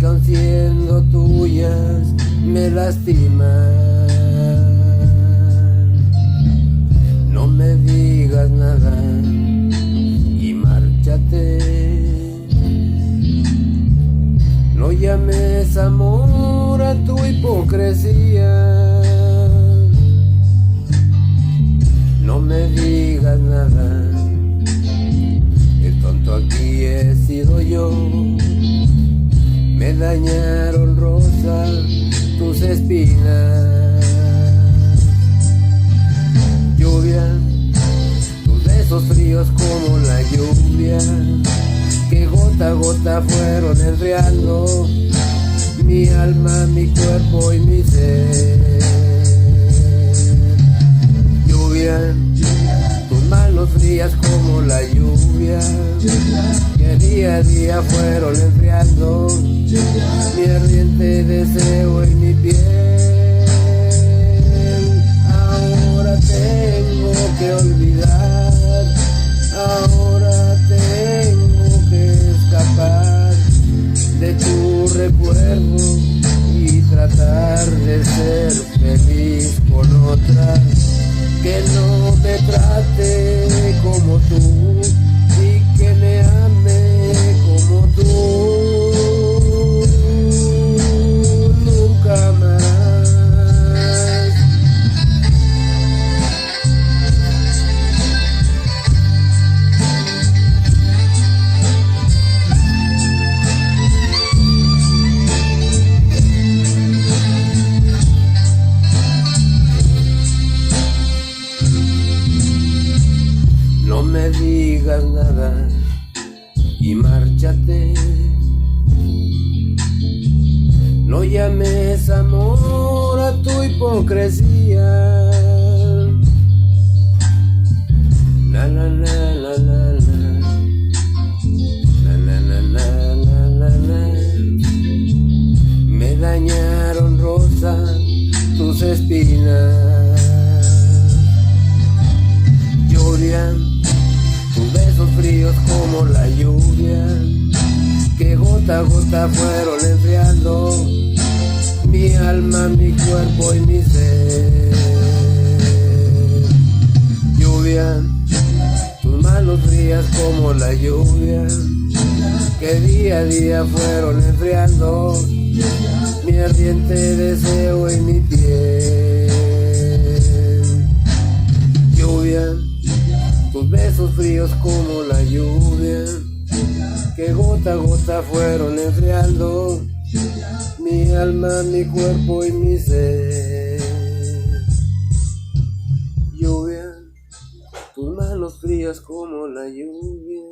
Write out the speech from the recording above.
aun siendo tuyas me lastiman. No me digas nada y márchate. No llames amor a tu hipocresía. No me digas nada, el tonto aquí he sido yo. Me dañaron rosa tus espinas. Lluvia, tus besos fríos como la lluvia, que gota a gota fueron enfriando mi alma, mi cuerpo y mi ser. Lluvia, tus manos frías como la lluvia, que día a día fueron enfriando mi ardiente deseo en mi piel. Ahora tengo que olvidar, ahora tengo que escapar de tu recuerdo y tratar de ser feliz con otra que no me trate como tú y que me ame como tú. Nunca más. No me digas nada y márchate. No llames amor a tu hipocresía. Na na na na na na. Na na na na na na na. Me dañaron rosa tus espinas. Lluvia, tus besos fríos como la lluvia, que gota a gota fueron enfriando mi alma, mi cuerpo y mi ser. Lluvia, tus manos frías como la lluvia, que día a día fueron enfriando mi ardiente deseo en mi piel. Lluvia, tus besos fríos como la lluvia, que gota a gota fueron enfriando mi alma, mi cuerpo y mi ser. Lluvia, tus manos frías como la lluvia,